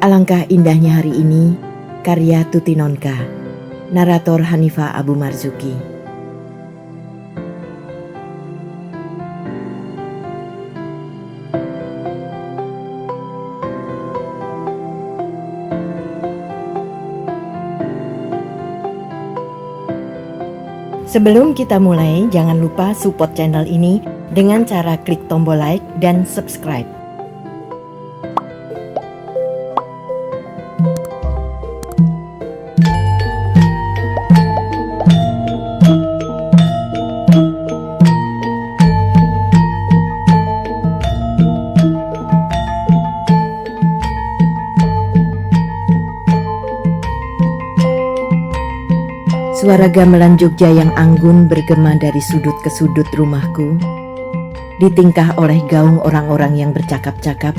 Alangkah indahnya hari ini, karya Tuti Nonka, narator Hanifah Abu Marzuki. Sebelum kita mulai, jangan lupa support channel ini dengan cara klik tombol like dan subscribe. Suara gamelan Jogja yang anggun bergema dari sudut ke sudut rumahku, ditingkah oleh gaung orang-orang yang bercakap-cakap,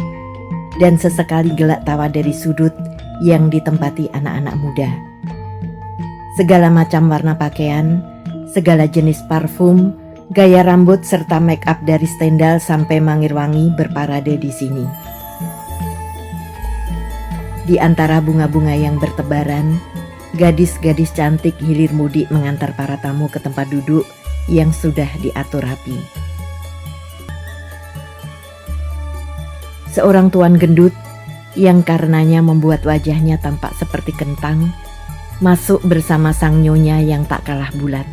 dan sesekali gelak tawa dari sudut yang ditempati anak-anak muda. Segala macam warna pakaian, segala jenis parfum, gaya rambut serta make up dari Stendhal sampai Mangir Wangi berparade di sini. Di antara bunga-bunga yang bertebaran, gadis-gadis cantik hilir mudik mengantar para tamu ke tempat duduk yang sudah diatur rapi. Seorang tuan gendut yang karenanya membuat wajahnya tampak seperti kentang, masuk bersama sang nyonya yang tak kalah bulat.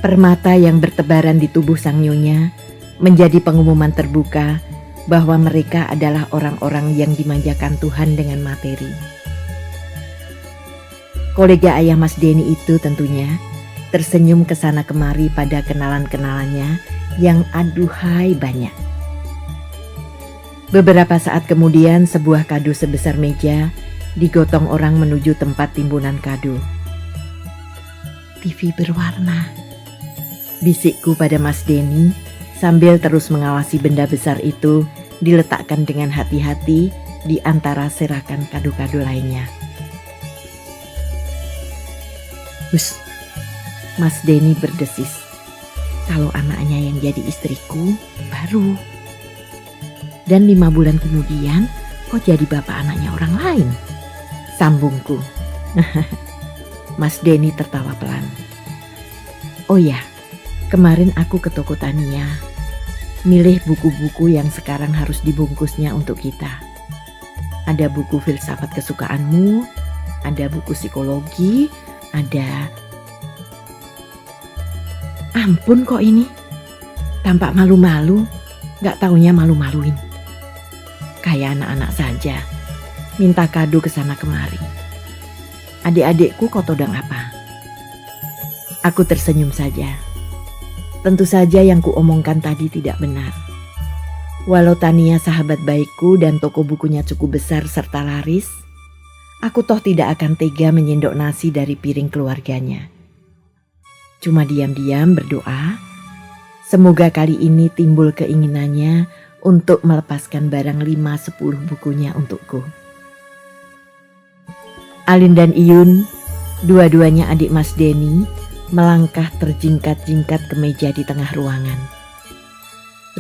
Permata yang bertebaran di tubuh sang nyonya menjadi pengumuman terbuka bahwa mereka adalah orang-orang yang dimanjakan Tuhan dengan materi. Kolega ayah Mas Denny itu tentunya tersenyum kesana kemari pada kenalan-kenalannya yang aduhai banyak. Beberapa saat kemudian sebuah kado sebesar meja digotong orang menuju tempat timbunan kado. TV berwarna, bisikku pada Mas Denny sambil terus mengawasi benda besar itu diletakkan dengan hati-hati di antara serakan kado-kado lainnya. Hus, Mas Denny berdesis. Kalau anaknya yang jadi istriku, baru. Dan 5 bulan kemudian, kok jadi bapak anaknya orang lain? Sambungku. Mas Denny tertawa pelan. Oh ya, kemarin aku ke toko Tania. Milih buku-buku yang sekarang harus dibungkusnya untuk kita. Ada buku filsafat kesukaanmu, ada buku psikologi, ada. Ampun kok ini, tampak malu-malu, gak taunya malu-maluin. Kayak anak-anak saja, minta kado kesana kemari. Adik-adikku kok todang apa? Aku tersenyum saja. Tentu saja yang kuomongkan tadi tidak benar. Walau Tania sahabat baikku dan toko bukunya cukup besar serta laris, aku toh tidak akan tega menyendok nasi dari piring keluarganya. Cuma diam-diam berdoa, semoga kali ini timbul keinginannya untuk melepaskan barang 5-10 bukunya untukku. Alin dan Iyun, dua-duanya adik Mas Denny, melangkah terjingkat-jingkat ke meja di tengah ruangan.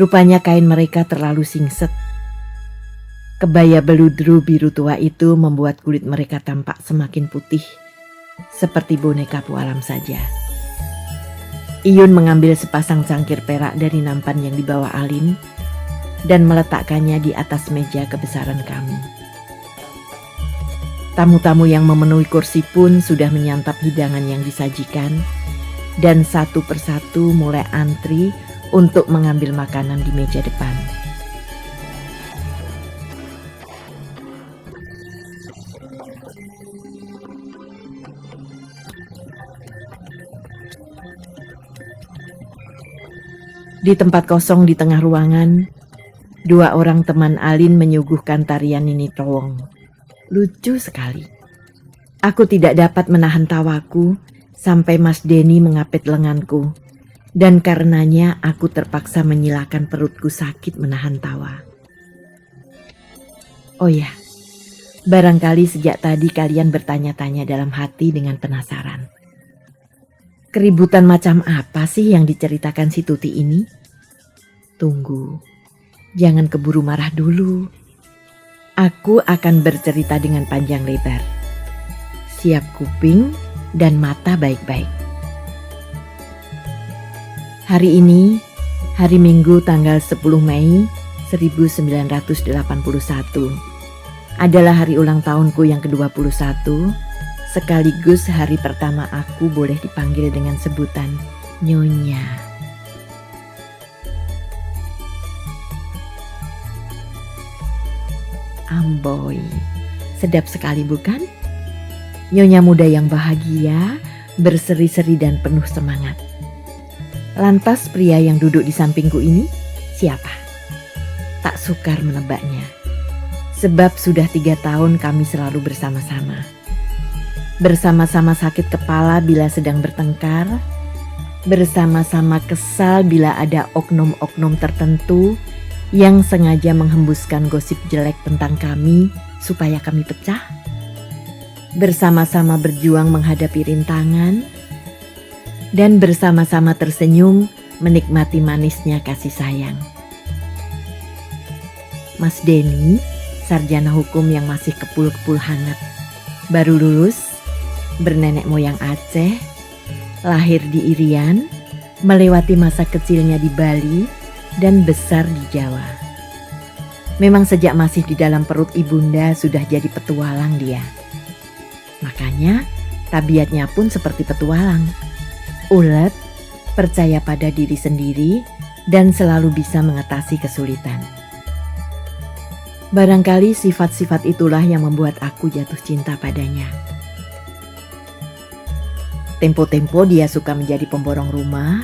Rupanya kain mereka terlalu singset. Kebaya beludru biru tua itu membuat kulit mereka tampak semakin putih, seperti boneka pualam saja. Iyun mengambil sepasang cangkir perak dari nampan yang dibawa Alin dan meletakkannya di atas meja kebesaran kami. Tamu-tamu yang memenuhi kursi pun sudah menyantap hidangan yang disajikan dan satu persatu mulai antri untuk mengambil makanan di meja depan. Di tempat kosong di tengah ruangan, 2 orang teman Alin menyuguhkan tarian Nini Towong. Lucu sekali. Aku tidak dapat menahan tawaku sampai Mas Denny mengapit lenganku, dan karenanya aku terpaksa menyilakan perutku sakit menahan tawa. Oh ya, barangkali sejak tadi kalian bertanya-tanya dalam hati dengan penasaran. Keributan macam apa sih yang diceritakan si Tuti ini? Tunggu, jangan keburu marah dulu. Aku akan bercerita dengan panjang lebar. Siap kuping dan mata baik-baik. Hari ini, hari Minggu tanggal 10 Mei 1981, adalah hari ulang tahunku yang ke-21, sekaligus hari pertama aku boleh dipanggil dengan sebutan Nyonya. Amboy, sedap sekali bukan? Nyonya muda yang bahagia, berseri-seri dan penuh semangat. Lantas pria yang duduk di sampingku ini siapa? Tak sukar menebaknya. Sebab sudah 3 tahun kami selalu bersama-sama. Bersama-sama sakit kepala bila sedang bertengkar. Bersama-sama kesal bila ada oknum-oknum tertentu yang sengaja menghembuskan gosip jelek tentang kami supaya kami pecah. Bersama-sama berjuang menghadapi rintangan. Dan bersama-sama tersenyum menikmati manisnya kasih sayang. Mas Denny, sarjana hukum yang masih kepul-kepul hangat, baru lulus, bernenek moyang Aceh, lahir di Irian, melewati masa kecilnya di Bali, dan besar di Jawa. Memang sejak masih di dalam perut ibunda sudah jadi petualang dia. Makanya tabiatnya pun seperti petualang. Ulet, percaya pada diri sendiri, dan selalu bisa mengatasi kesulitan. Barangkali sifat-sifat itulah yang membuat aku jatuh cinta padanya. Tempo-tempo dia suka menjadi pemborong rumah,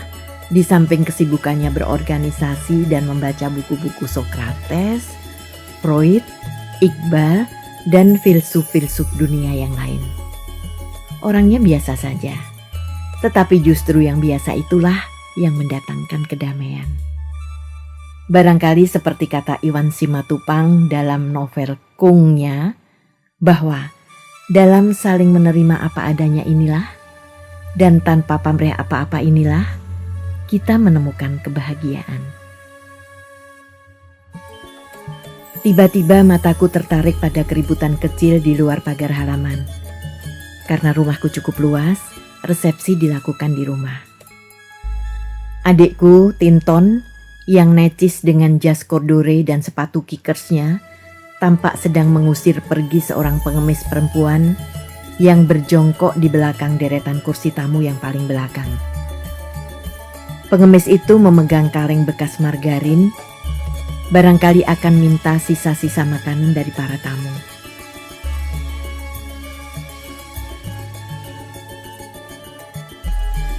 di samping kesibukannya berorganisasi dan membaca buku-buku Sokrates, Freud, Iqbal, dan filsuf-filsuf dunia yang lain. Orangnya biasa saja, tetapi justru yang biasa itulah yang mendatangkan kedamaian. Barangkali seperti kata Iwan Simatupang dalam novel Kungnya, bahwa dalam saling menerima apa adanya inilah, dan tanpa pamrih apa-apa inilah, kita menemukan kebahagiaan. Tiba-tiba mataku tertarik pada keributan kecil di luar pagar halaman. Karena rumahku cukup luas, resepsi dilakukan di rumah. Adikku, Tinton, yang necis dengan jas kordure dan sepatu kikersnya, tampak sedang mengusir pergi seorang pengemis perempuan yang berjongkok di belakang deretan kursi tamu yang paling belakang. Pengemis itu memegang kaleng bekas margarin, barangkali akan minta sisa-sisa makanan dari para tamu.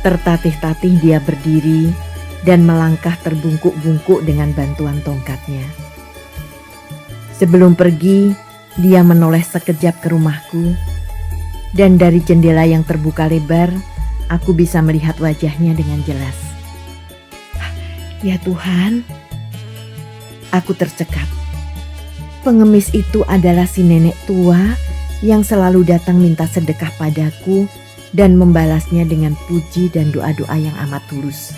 Tertatih-tatih dia berdiri dan melangkah terbungkuk-bungkuk dengan bantuan tongkatnya. Sebelum pergi, dia menoleh sekejap ke rumahku, dan dari jendela yang terbuka lebar, aku bisa melihat wajahnya dengan jelas. Ya Tuhan, aku tercekat. Pengemis itu adalah si nenek tua yang selalu datang minta sedekah padaku dan membalasnya dengan puji dan doa-doa yang amat tulus.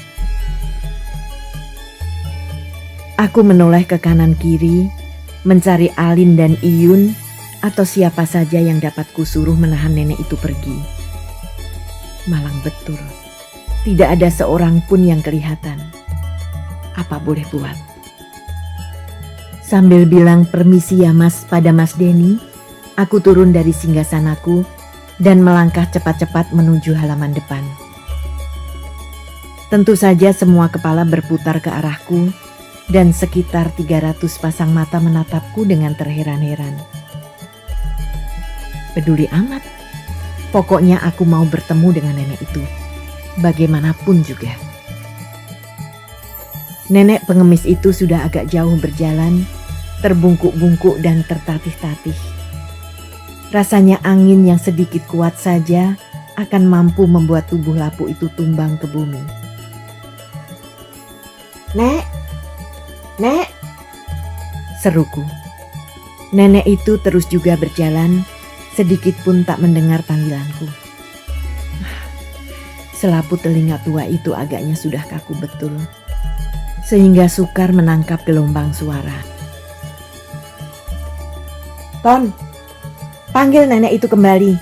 Aku menoleh ke kanan kiri, mencari Alin dan Iyun atau siapa saja yang dapat kusuruh menahan nenek itu pergi. Malang betul, tidak ada seorang pun yang kelihatan. Apa boleh buat? Sambil bilang permisi ya mas pada Mas Denny, aku turun dari singgasanaku dan melangkah cepat-cepat menuju halaman depan. Tentu saja semua kepala berputar ke arahku, dan sekitar 300 pasang mata menatapku dengan terheran-heran. Peduli amat, pokoknya aku mau bertemu dengan nenek itu, bagaimanapun juga. Nenek pengemis itu sudah agak jauh berjalan, terbungkuk-bungkuk dan tertatih-tatih. Rasanya angin yang sedikit kuat saja akan mampu membuat tubuh lapuk itu tumbang ke bumi. Nek! Nek, seruku. Nenek itu terus juga berjalan, sedikit pun tak mendengar panggilanku. Selaput telinga tua itu agaknya sudah kaku betul, sehingga sukar menangkap gelombang suara. Ton, panggil nenek itu kembali.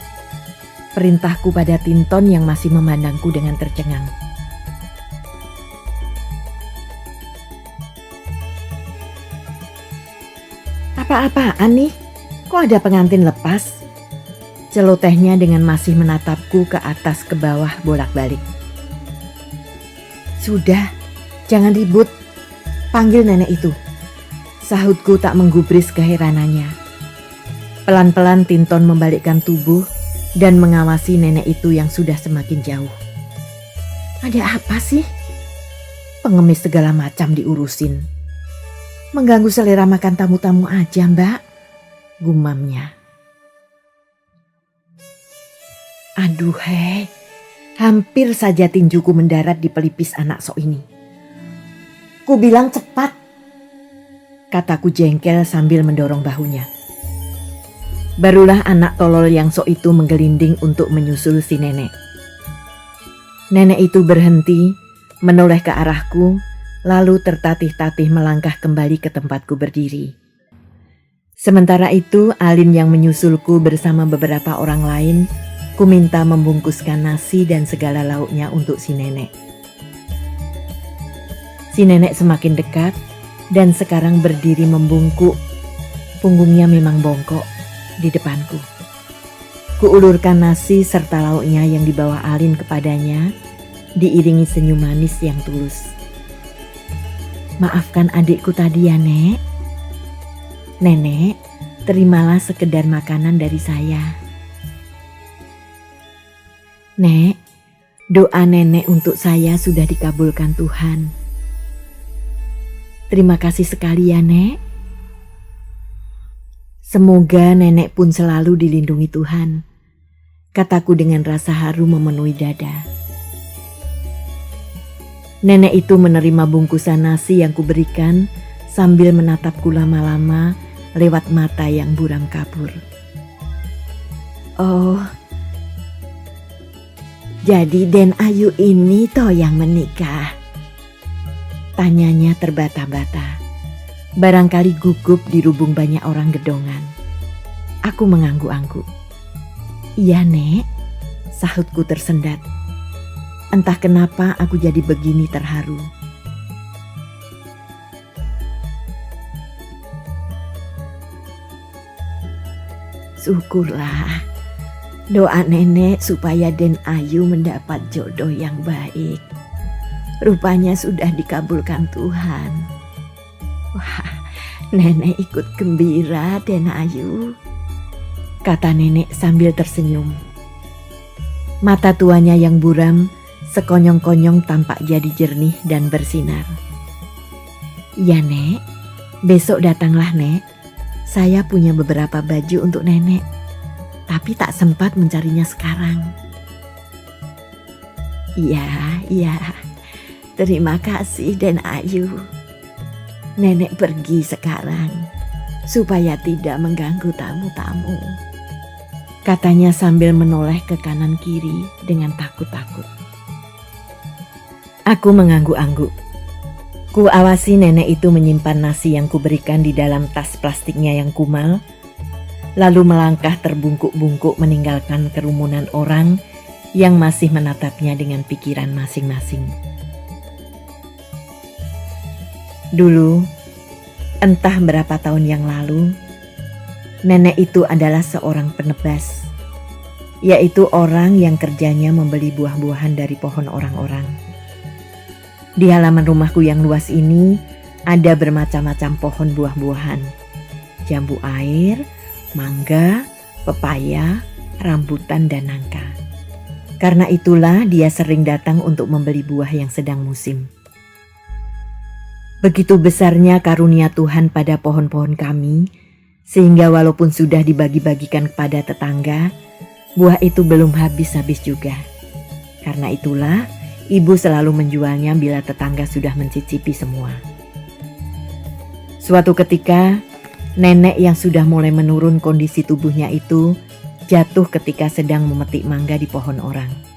Perintahku pada Tinton yang masih memandangku dengan tercengang. Apa-apaan nih? Kok ada pengantin lepas? Celotehnya dengan masih menatapku ke atas ke bawah bolak-balik. Sudah, jangan ribut. Panggil nenek itu. Sahutku tak menggubris keheranannya. Pelan-pelan Tinton membalikkan tubuh dan mengawasi nenek itu yang sudah semakin jauh. Ada apa sih? Pengemis segala macam diurusin. Mengganggu selera makan tamu-tamu aja, Mbak, gumamnya. Aduh hampir saja tinjuku mendarat di pelipis anak sok ini. Ku bilang cepat, kataku jengkel sambil mendorong bahunya. Barulah anak tolol yang sok itu menggelinding untuk menyusul si nenek. Nenek itu berhenti, menoleh ke arahku, lalu tertatih-tatih melangkah kembali ke tempatku berdiri. Sementara itu, Alin yang menyusulku bersama beberapa orang lain, ku minta membungkuskan nasi dan segala lauknya untuk si nenek. Si nenek semakin dekat dan sekarang berdiri membungkuk. Punggungnya memang bongkok di depanku. Kuulurkan nasi serta lauknya yang dibawa Alin kepadanya, diiringi senyum manis yang tulus. Maafkan adikku tadi ya, Nek. Nenek, terimalah sekedar makanan dari saya. Nek, doa nenek untuk saya sudah dikabulkan Tuhan. Terima kasih sekali ya, Nek. Semoga nenek pun selalu dilindungi Tuhan, kataku dengan rasa haru memenuhi dada. Nenek itu menerima bungkusan nasi yang kuberikan sambil menatapku lama-lama lewat mata yang buram kabur. Oh, jadi Den Ayu ini toh yang menikah? Tanyanya terbata-bata. Barangkali gugup dirubung banyak orang gedongan. Aku mengangguk-angguk. Iya, Nek, sahutku tersendat. Entah kenapa aku jadi begini terharu. Syukurlah. Doa nenek supaya Den Ayu mendapat jodoh yang baik. Rupanya sudah dikabulkan Tuhan. Wah, nenek ikut gembira Den Ayu, kata nenek sambil tersenyum. Mata tuanya yang buram sekonyong-konyong tampak jadi jernih dan bersinar. Ya, Nek, besok datanglah, Nek. Saya punya beberapa baju untuk nenek, tapi tak sempat mencarinya sekarang. Iya, terima kasih Den Ayu. Nenek pergi sekarang supaya tidak mengganggu tamu-tamu, katanya sambil menoleh ke kanan kiri dengan takut-takut. Aku mengangguk-angguk. Ku awasi nenek itu menyimpan nasi yang kuberikan di dalam tas plastiknya yang kumal, lalu melangkah terbungkuk-bungkuk meninggalkan kerumunan orang yang masih menatapnya dengan pikiran masing-masing. Dulu, entah berapa tahun yang lalu, nenek itu adalah seorang penebas, yaitu orang yang kerjanya membeli buah-buahan dari pohon orang-orang. Di halaman rumahku yang luas ini ada bermacam-macam pohon buah-buahan, jambu air, mangga, pepaya, rambutan, dan nangka. Karena itulah dia sering datang untuk membeli buah yang sedang musim. Begitu besarnya karunia Tuhan pada pohon-pohon kami, sehingga walaupun sudah dibagi-bagikan kepada tetangga, buah itu belum habis-habis juga. Karena itulah, ibu selalu menjualnya bila tetangga sudah mencicipi semua. Suatu ketika, nenek yang sudah mulai menurun kondisi tubuhnya itu jatuh ketika sedang memetik mangga di pohon orang.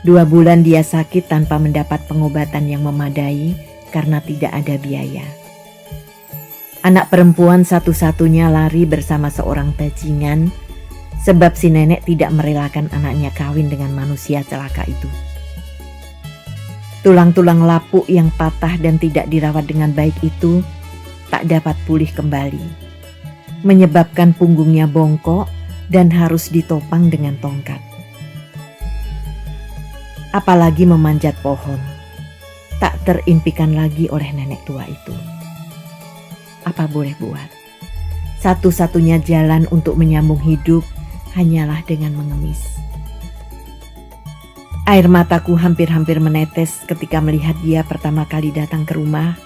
Dua bulan dia sakit tanpa mendapat pengobatan yang memadai karena tidak ada biaya. Anak perempuan satu-satunya lari bersama seorang bajingan sebab si nenek tidak merelakan anaknya kawin dengan manusia celaka itu. Tulang-tulang lapuk yang patah dan tidak dirawat dengan baik itu tak dapat pulih kembali, menyebabkan punggungnya bongkok dan harus ditopang dengan tongkat. Apalagi memanjat pohon, tak terimpikan lagi oleh nenek tua itu. Apa boleh buat? Satu-satunya jalan untuk menyambung hidup hanyalah dengan mengemis. Air mataku hampir-hampir menetes ketika melihat dia pertama kali datang ke rumah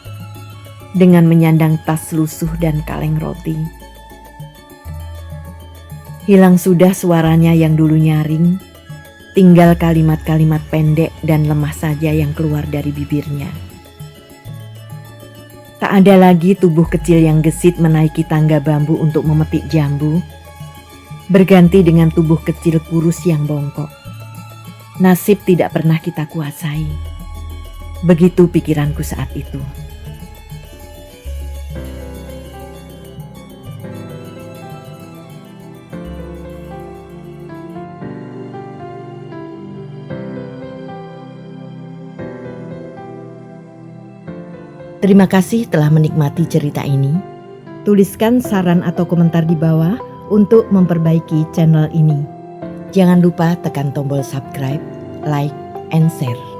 dengan menyandang tas lusuh dan kaleng roti. Hilang sudah suaranya yang dulu nyaring, tinggal kalimat-kalimat pendek dan lemah saja yang keluar dari bibirnya. Tak ada lagi tubuh kecil yang gesit menaiki tangga bambu untuk memetik jambu, berganti dengan tubuh kecil kurus yang bongkok. Nasib tidak pernah kita kuasai. Begitu pikiranku saat itu. Terima kasih telah menikmati cerita ini. Tuliskan saran atau komentar di bawah untuk memperbaiki channel ini. Jangan lupa tekan tombol subscribe, like, and share.